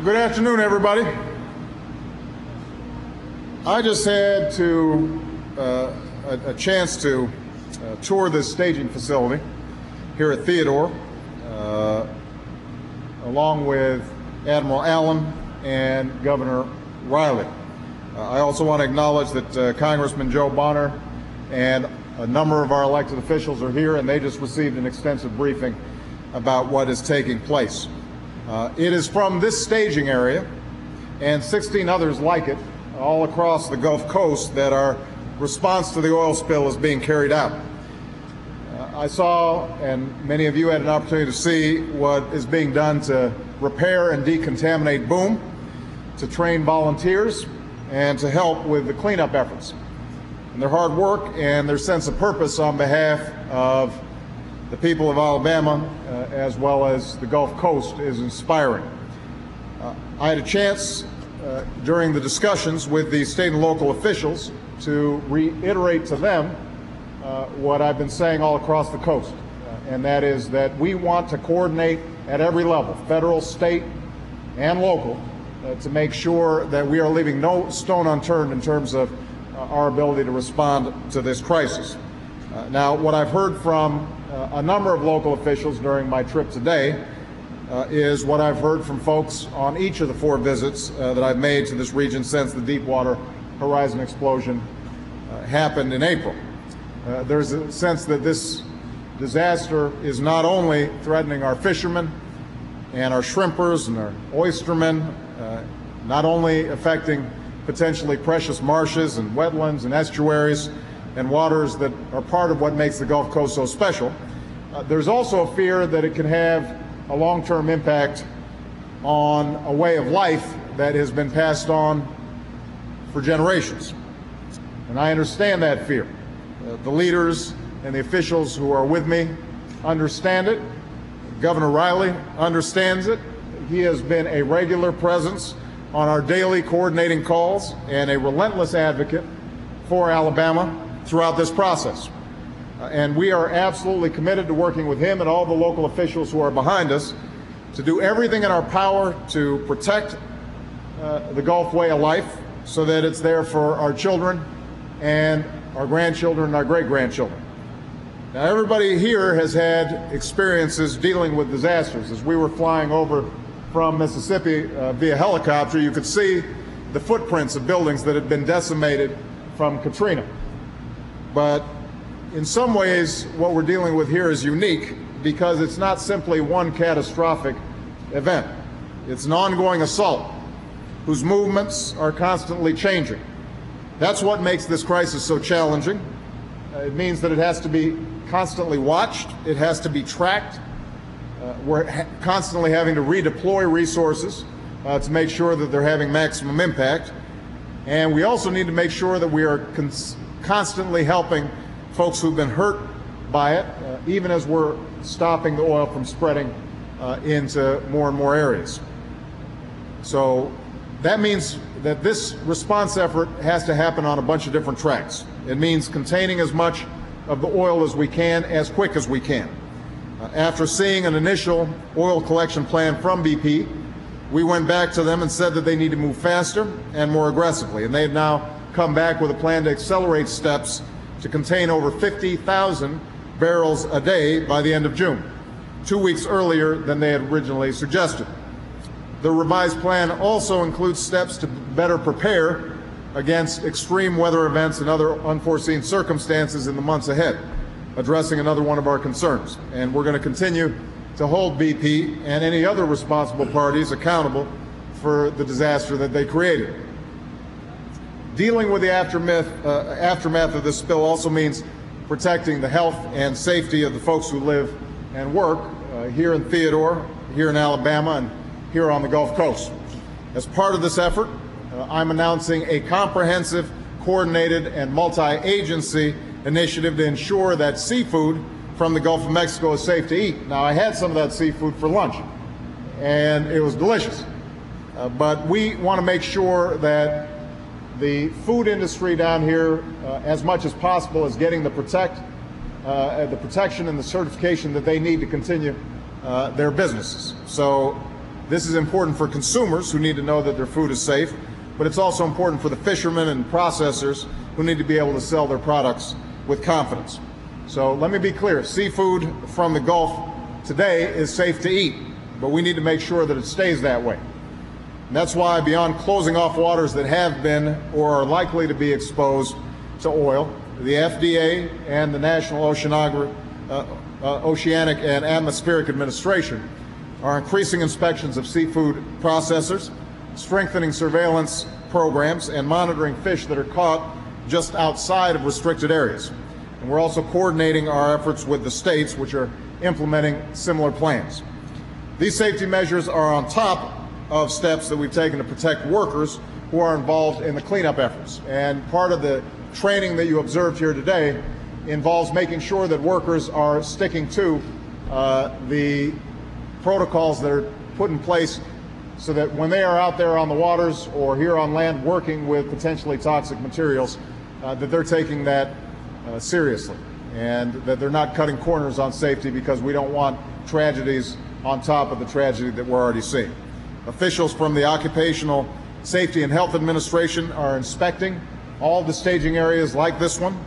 Good afternoon, everybody. I just had a chance to tour this staging facility here at Theodore, along with Admiral Allen and Governor Riley. I also want to acknowledge that Congressman Joe Bonner and a number of our elected officials are here, and they just received an extensive briefing about what is taking place. It is from this staging area and 16 others like it all across the Gulf Coast that our response to the oil spill is being carried out. I saw, and many of you had an opportunity to see, what is being done to repair and decontaminate boom, to train volunteers, and to help with the cleanup efforts. And their hard work and their sense of purpose on behalf of the people of Alabama, as well as the Gulf Coast, is inspiring. I had a chance during the discussions with the state and local officials to reiterate to them what I've been saying all across the coast, and that is that we want to coordinate at every level, federal, state, and local, to make sure that we are leaving no stone unturned in terms of our ability to respond to this crisis. Now, what I've heard from a number of local officials during my trip today is what I've heard from folks on each of the 4 visits that I've made to this region since the Deepwater Horizon explosion happened in April. There's a sense that this disaster is not only threatening our fishermen and our shrimpers and our oystermen, not only affecting potentially precious marshes and wetlands and estuaries and waters that are part of what makes the Gulf Coast so special. There's also a fear that it can have a long-term impact on a way of life that has been passed on for generations. And I understand that fear. The leaders and the officials who are with me understand it. Governor Riley understands it. He has been a regular presence on our daily coordinating calls and a relentless advocate for Alabama throughout this process. And we are absolutely committed to working with him and all the local officials who are behind us to do everything in our power to protect the Gulf way of life so that it's there for our children and our grandchildren and our great-grandchildren. Now, everybody here has had experiences dealing with disasters. As we were flying over from Mississippi via helicopter, you could see the footprints of buildings that had been decimated from Katrina. But in some ways, what we're dealing with here is unique because it's not simply one catastrophic event. It's an ongoing assault whose movements are constantly changing. That's what makes this crisis so challenging. It means that it has to be constantly watched. It has to be tracked. We're constantly having to redeploy resources to make sure that they're having maximum impact. And we also need to make sure that we are constantly helping folks who've been hurt by it, even as we're stopping the oil from spreading into more and more areas. So that means that this response effort has to happen on a bunch of different tracks. It means containing as much of the oil as we can, as quick as we can. After seeing an initial oil collection plan from BP, we went back to them and said that they need to move faster and more aggressively. And they've now come back with a plan to accelerate steps to contain over 50,000 barrels a day by the end of June, 2 weeks earlier than they had originally suggested. The revised plan also includes steps to better prepare against extreme weather events and other unforeseen circumstances in the months ahead, addressing another one of our concerns. And we're going to continue to hold BP and any other responsible parties accountable for the disaster that they created. Dealing with the aftermath of this spill also means protecting the health and safety of the folks who live and work here in Theodore, here in Alabama, and here on the Gulf Coast. As part of this effort, I'm announcing a comprehensive, coordinated, and multi-agency initiative to ensure that seafood from the Gulf of Mexico is safe to eat. Now, I had some of that seafood for lunch, and it was delicious. But we want to make sure that the food industry down here, as much as possible, is getting the protection and the certification that they need to continue their businesses. So This is important for consumers who need to know that their food is safe, but it's also important for the fishermen and processors who need to be able to sell their products with confidence. So let me be clear, seafood from the Gulf today is safe to eat, but we need to make sure that it stays that way. And that's why, beyond closing off waters that have been or are likely to be exposed to oil, the FDA and the National Oceanic and Atmospheric Administration are increasing inspections of seafood processors, strengthening surveillance programs, and monitoring fish that are caught just outside of restricted areas. And we're also coordinating our efforts with the states, which are implementing similar plans. These safety measures are on top of steps that we've taken to protect workers who are involved in the cleanup efforts. And part of the training that you observed here today involves making sure that workers are sticking to the protocols that are put in place so that when they are out there on the waters or here on land working with potentially toxic materials, that they're taking that seriously and that they're not cutting corners on safety, because we don't want tragedies on top of the tragedy that we're already seeing. Officials from the Occupational Safety and Health Administration are inspecting all the staging areas like this one.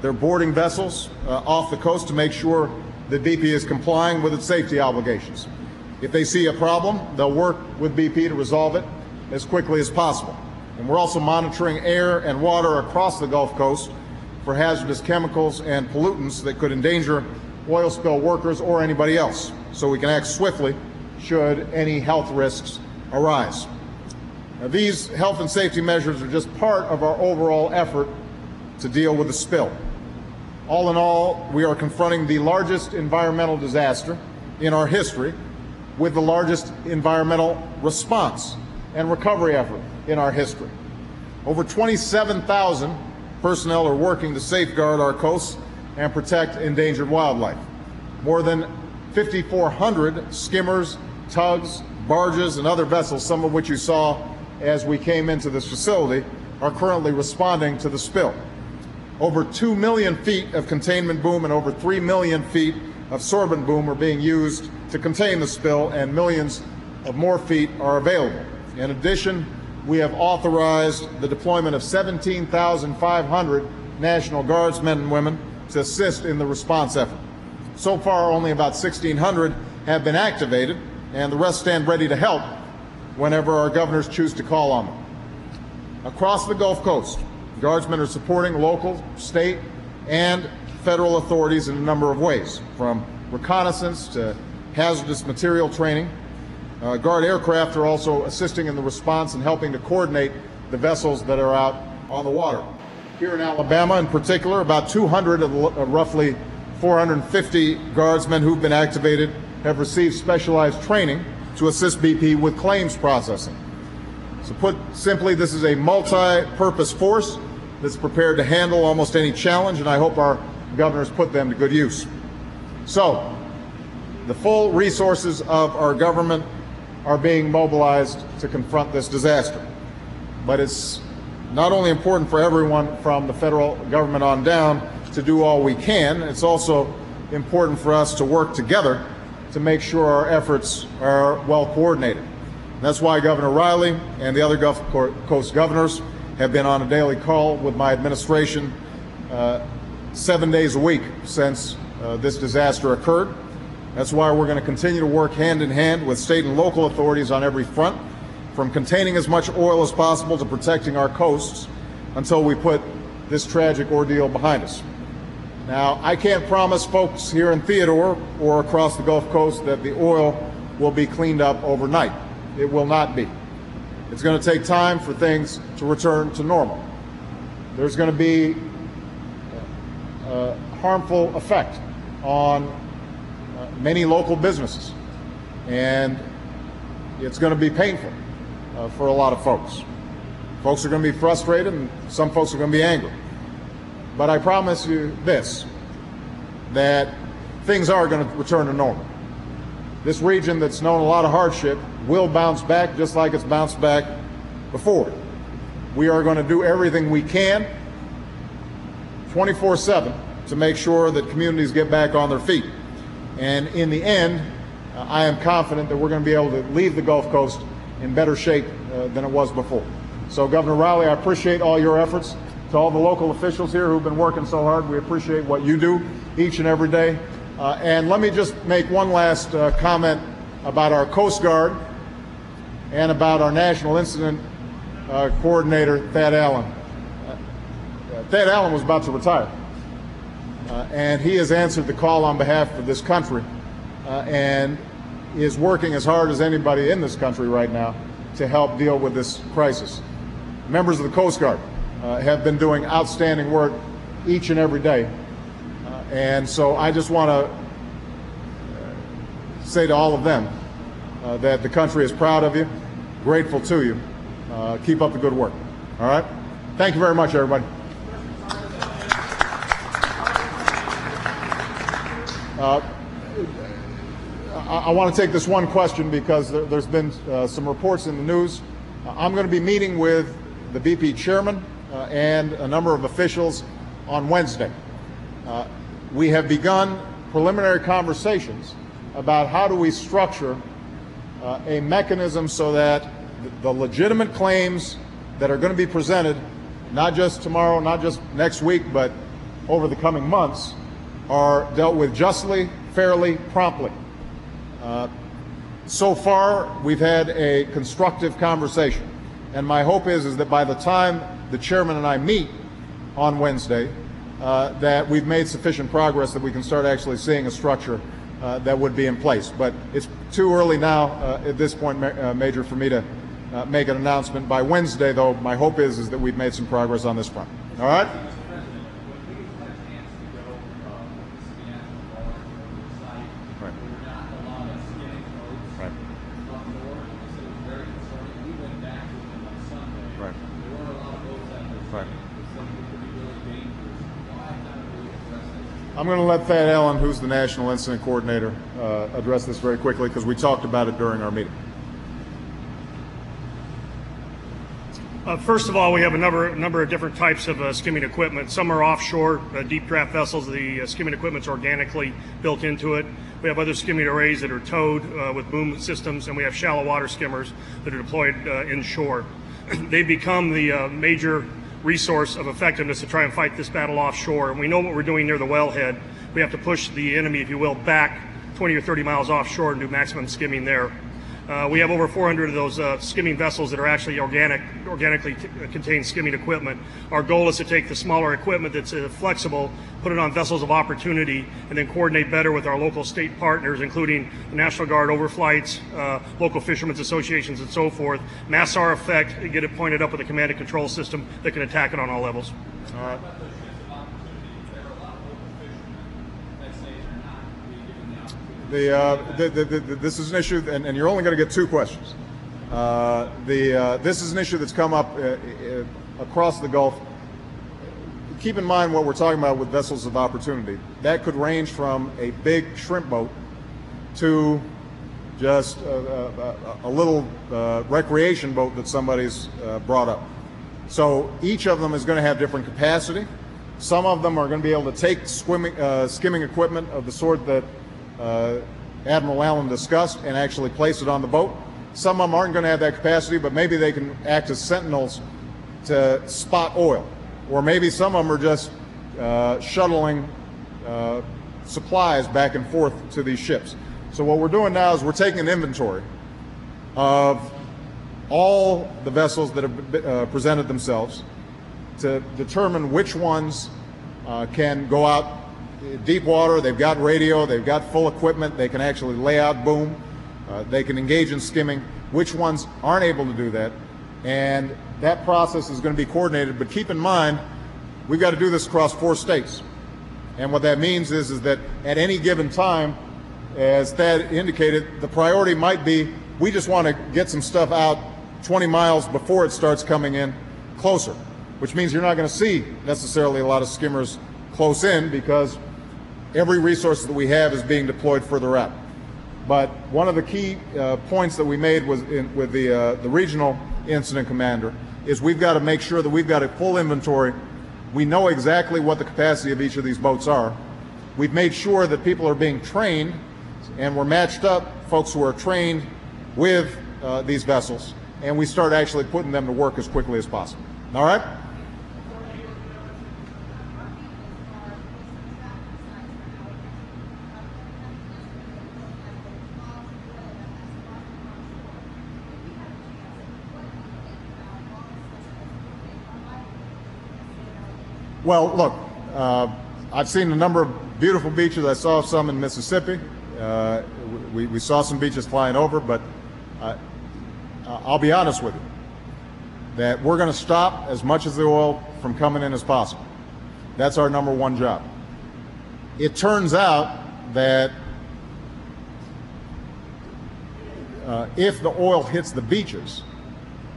They're boarding vessels off the coast to make sure that BP is complying with its safety obligations. If they see a problem, they'll work with BP to resolve it as quickly as possible. And we're also monitoring air and water across the Gulf Coast for hazardous chemicals and pollutants that could endanger oil spill workers or anybody else, so we can act swiftly should any health risks arise. Now, these health and safety measures are just part of our overall effort to deal with the spill. All in all, we are confronting the largest environmental disaster in our history with the largest environmental response and recovery effort in our history. Over 27,000 personnel are working to safeguard our coasts and protect endangered wildlife. More than 5,400 skimmers, tugs, barges, and other vessels, some of which you saw as we came into this facility, are currently responding to the spill. Over 2 million feet of containment boom and over 3 million feet of sorbent boom are being used to contain the spill, and millions of more feet are available. In addition, we have authorized the deployment of 17,500 National Guardsmen and women to assist in the response effort. So far, only about 1,600 have been activated, and the rest stand ready to help whenever our governors choose to call on them. Across the Gulf Coast, Guardsmen are supporting local, state, and federal authorities in a number of ways, from reconnaissance to hazardous material training. Guard aircraft are also assisting in the response and helping to coordinate the vessels that are out on the water. Here in Alabama, in particular, about 200 of the roughly 450 Guardsmen who've been activated have received specialized training to assist BP with claims processing. So put simply, this is a multi-purpose force that's prepared to handle almost any challenge, and I hope our governors put them to good use. So, the full resources of our government are being mobilized to confront this disaster. But it's not only important for everyone from the federal government on down to do all we can, it's also important for us to work together to make sure our efforts are well coordinated. And that's why Governor Riley and the other Gulf Coast governors have been on a daily call with my administration 7 days a week since this disaster occurred. That's why we're going to continue to work hand in hand with state and local authorities on every front, from containing as much oil as possible to protecting our coasts until we put this tragic ordeal behind us. Now, I can't promise folks here in Theodore or across the Gulf Coast that the oil will be cleaned up overnight. It will not be. It's going to take time for things to return to normal. There's going to be a harmful effect on many local businesses, and it's going to be painful for a lot of folks. Folks are going to be frustrated, and some folks are going to be angry. But I promise you this, that things are going to return to normal. This region that's known a lot of hardship will bounce back just like it's bounced back before. We are going to do everything we can 24/7 to make sure that communities get back on their feet. And in the end, I am confident that we're going to be able to leave the Gulf Coast in better shape than it was before. So, Governor Riley, I appreciate all your efforts. To all the local officials here who've been working so hard, we appreciate what you do each and every day. And let me just make one last comment about our Coast Guard and about our National Incident Coordinator, Thad Allen. Thad Allen was about to retire, and he has answered the call on behalf of this country and is working as hard as anybody in this country right now to help deal with this crisis. Members of the Coast Guard have been doing outstanding work each and every day, and so I just want to say to all of them that the country is proud of you, grateful to you. Keep up the good work. All right? Thank you very much, everybody. I want to take this one question because there's been some reports in the news. I'm going to be meeting with the BP chairman and a number of officials on Wednesday. We have begun preliminary conversations about how do we structure a mechanism so that the legitimate claims that are going to be presented, not just tomorrow, not just next week, but over the coming months, are dealt with justly, fairly, promptly. So far, we've had a constructive conversation, and my hope is that by the time the chairman and I meet on Wednesday, that we've made sufficient progress that we can start actually seeing a structure that would be in place. But it's too early now at this point, Major, for me to make an announcement. By Wednesday, though, my hope is that we've made some progress on this front. All right? I'm going to let Thad Allen, who's the National Incident Coordinator, address this very quickly because we talked about it during our meeting. First of all, we have a number of different types of skimming equipment. Some are offshore, deep draft vessels. The skimming equipment's organically built into it. We have other skimming arrays that are towed with boom systems, and we have shallow water skimmers that are deployed inshore. They've become the major resource of effectiveness to try and fight this battle offshore. And we know what we're doing near the wellhead. We have to push the enemy, if you will, back 20 or 30 miles offshore and do maximum skimming there. We have over 400 of those skimming vessels that are actually organically contain skimming equipment. Our goal is to take the smaller equipment that's flexible, put it on vessels of opportunity, and then coordinate better with our local state partners, including the National Guard overflights, local fishermen's associations, and so forth. Mass our effect, and get it pointed up with a command and control system that can attack it on all levels. All right. This is an issue, and you're only going to get two questions. This is an issue that's come up across the Gulf. Keep in mind what we're talking about with vessels of opportunity. That could range from a big shrimp boat to just a little recreation boat that somebody's brought up. So each of them is going to have different capacity. Some of them are going to be able to take skimming equipment of the sort that Admiral Allen discussed and actually place it on the boat. Some of them aren't going to have that capacity, but maybe they can act as sentinels to spot oil. Or maybe some of them are just shuttling supplies back and forth to these ships. So what we're doing now is we're taking an inventory of all the vessels that have presented themselves to determine which ones can go out deep water. They've got radio, they've got full equipment, they can actually lay out boom, they can engage in skimming, which ones aren't able to do that, and that process is going to be coordinated. But keep in mind, we've got to do this across 4 states, and what that means is that at any given time, as Thad indicated, the priority might be we just want to get some stuff out 20 miles before it starts coming in closer, which means you're not going to see necessarily a lot of skimmers close in because every resource that we have is being deployed further out. But one of the key points that we made was with the regional incident commander is we've got to make sure that we've got a full inventory. We know exactly what the capacity of each of these boats are. We've made sure that people are being trained and we're matched up folks who are trained with these vessels, and we start actually putting them to work as quickly as possible. All right? Well, look, I've seen a number of beautiful beaches. I saw some in Mississippi. We saw some beaches flying over, but I'll be honest with you, that we're going to stop as much of the oil from coming in as possible. That's our number one job. It turns out that if the oil hits the beaches,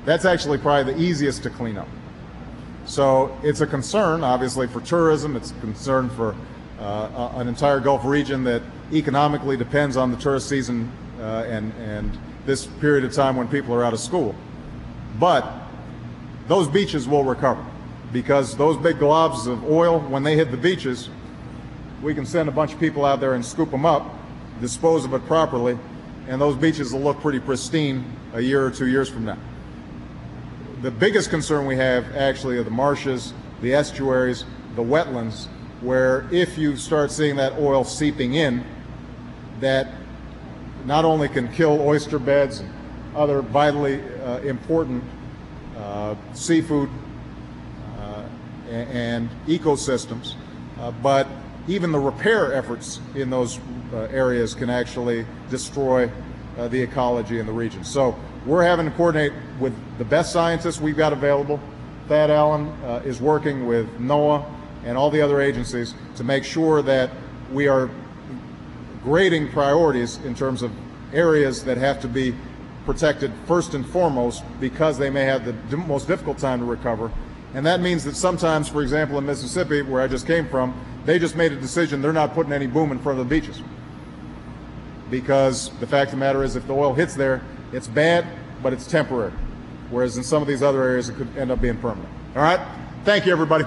that's actually probably the easiest to clean up. So it's a concern, obviously, for tourism. It's a concern for an entire Gulf region that economically depends on the tourist season and this period of time when people are out of school. But those beaches will recover, because those big globs of oil, when they hit the beaches, we can send a bunch of people out there and scoop them up, dispose of it properly, and those beaches will look pretty pristine a year or 2 years from now. The biggest concern we have actually are the marshes, the estuaries, the wetlands, where if you start seeing that oil seeping in, that not only can kill oyster beds and other vitally important seafood and ecosystems, but even the repair efforts in those areas can actually destroy the ecology in the region. So we're having to coordinate with the best scientists we've got available. Thad Allen is working with NOAA and all the other agencies to make sure that we are grading priorities in terms of areas that have to be protected first and foremost, because they may have the most difficult time to recover. And that means that sometimes, for example, in Mississippi, where I just came from, they just made a decision they're not putting any boom in front of the beaches. Because the fact of the matter is, if the oil hits there, it's bad, but it's temporary. Whereas in some of these other areas, it could end up being permanent. All right? Thank you, everybody.